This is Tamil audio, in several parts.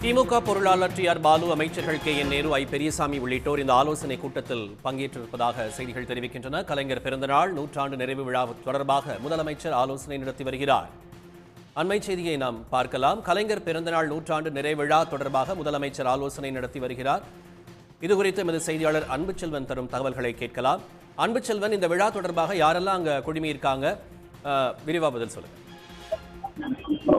திமுக பொருளாளர் டி.ஆர். பாலு, அமைச்சர்கள் கே.என். நேரு, ஐ. பெரியசாமி உள்ளிட்டோர் இந்த ஆலோசனை கூட்டத்தில் பங்கேற்றிருப்பதாக செய்திகள் தெரிவிக்கின்றன. கலைஞர் பிறந்தநாள் நூற்றாண்டு நிறைவு விழா தொடர்பாக முதலமைச்சர் ஆலோசனை நடத்தி வருகிறார். அண்மை செய்தியை நாம் பார்க்கலாம். கலைஞர் பிறந்தநாள் நூற்றாண்டு நிறைவு விழா தொடர்பாக முதலமைச்சர் ஆலோசனை நடத்தி வருகிறார். இதுகுறித்து எமது செய்தியாளர் அன்புச்செல்வன் தரும் தகவல்களை கேட்கலாம். அன்புச்செல்வன், இந்த விழா தொடர்பாக யாரெல்லாம் அங்க குழுமியிருக்காங்க, விரிவா பதில் சொல்லுங்க.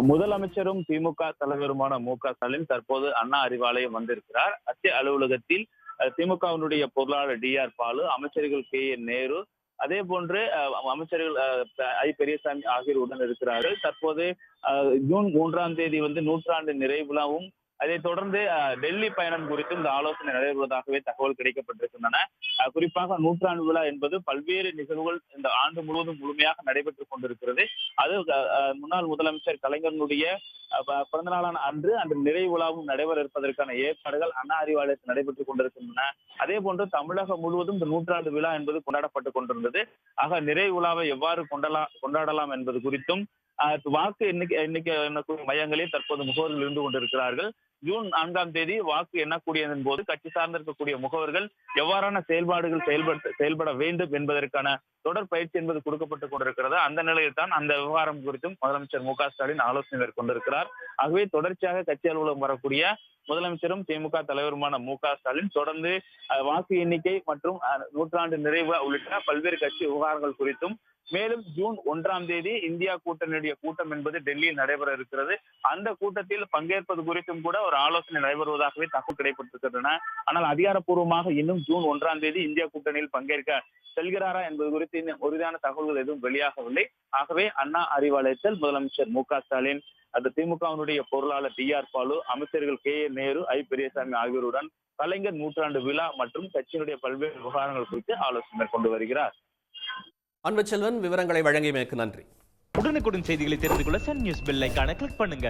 முதலமைச்சரும் திமுக தலைவருமான மு.க.ஸ்டாலின் தற்போது அண்ணா அறிவாலயம் வந்திருக்கிறார். அத்திய அலுவலகத்தில் திமுகவினுடைய பொருளாளர் டி.ஆர். பாலு, அமைச்சர்கள் கே.என். நேரு, அதே போன்று அமைச்சர்கள் ஐ. பெரியசாமி ஆகியோர் உடன் இருக்கிறார்கள். தற்போது ஜூன் 3ஆம் தேதி நூற்றாண்டு நிறைவு விழாவும், அதைத் தொடர்ந்து டெல்லி பயணம் குறித்து இந்த ஆலோசனை நடைபெறுவதாகவே தகவல் கிடைக்கப்பட்டிருக்கின்றன. குறிப்பாக நூற்றாண்டு விழா என்பது பல்வேறு நிகழ்வுகள் இந்த ஆண்டு முழுவதும் முழுமையாக நடைபெற்றுக் கொண்டிருக்கிறது. அது முன்னாள் முதலமைச்சர் கலைஞருடைய பிறந்த நாளான அன்று அந்த நிறைவு விழாவும் நடைபெற இருப்பதற்கான ஏற்பாடுகள் அண்ணா அறிவாலயத்தில் நடைபெற்றுக் கொண்டிருக்கின்றன. அதே போன்று தமிழகம் முழுவதும் இந்த நூற்றாண்டு விழா என்பது கொண்டாடப்பட்டுக் கொண்டிருந்தது. ஆக நிறைவு விழாவை எவ்வாறு கொண்டாடலாம் என்பது குறித்தும் வாக்கு எண்ணிக்கை மையங்களில் தற்போது முகவர்கள் இருந்து கொண்டிருக்கிறார்கள். ஜூன் 4ஆம் தேதி வாக்கு எண்ணக்கூடியதன் போது கட்சி சார்ந்திருக்கக்கூடிய முகவர்கள் எவ்வாறான செயல்பாடுகள் செயல்பட வேண்டும் என்பதற்கான தொடர் பயிற்சி என்பது கொடுக்கப்பட்டுக் கொண்டிருக்கிறது. அந்த நிலையில் தான் அந்த விவகாரம் குறித்தும் முதலமைச்சர் மு.க.ஸ்டாலின் ஆலோசனை மேற்கொண்டிருக்கிறார். ஆகவே தொடர்ச்சியாக கட்சி அலுவலகம் வரக்கூடிய முதலமைச்சரும் திமுக தலைவருமான மு.க.ஸ்டாலின் தொடர்ந்து வாக்கு எண்ணிக்கை மற்றும் நூற்றாண்டு நிறைவு உள்ளிட்ட பல்வேறு கட்சி விவகாரங்கள் குறித்தும், மேலும் ஜூன் 1ஆம் தேதி இந்தியா கூட்டணியுடைய கூட்டம் என்பது டெல்லியில் நடைபெற இருக்கிறது. அந்த கூட்டத்தில் பங்கேற்பது குறித்தும் கூட ஒரு ஆலோசனை நடைபெறுவதாகவே தகவல் கிடைக்கப்பட்டிருக்கின்றன. ஆனால் அதிகாரப்பூர்வமாக இன்னும் ஜூன் 1ஆம் தேதி இந்தியா கூட்டணியில் பங்கேற்க செல்கிறாரா என்பது குறித்து உறுதியான தகவல்கள் எதுவும் வெளியாகவில்லை. ஆகவே அண்ணா அறிவாலயத்தில் முதலமைச்சர் மு.க.ஸ்டாலின், அது திமுகவினுடைய பொருளாளர் டி.ஆர். பாலு, அமைச்சர்கள் கே.என். நேரு, ஐ. பெரியசாமி ஆகியோருடன் கலைஞர் நூற்றாண்டு விழா மற்றும் கட்சியினுடைய பல்வேறு விவகாரங்கள் குறித்து ஆலோசனை மேற்கொண்டு வருகிறார். அன்புச்செல்வன், விவரங்களை வழங்கியமைக்கு நன்றி. உடனுக்குடன் செய்திகளை தெரிந்து கொள்ள சன் நியூஸ் பெல் ஐகானை கிளிக் பண்ணுங்க.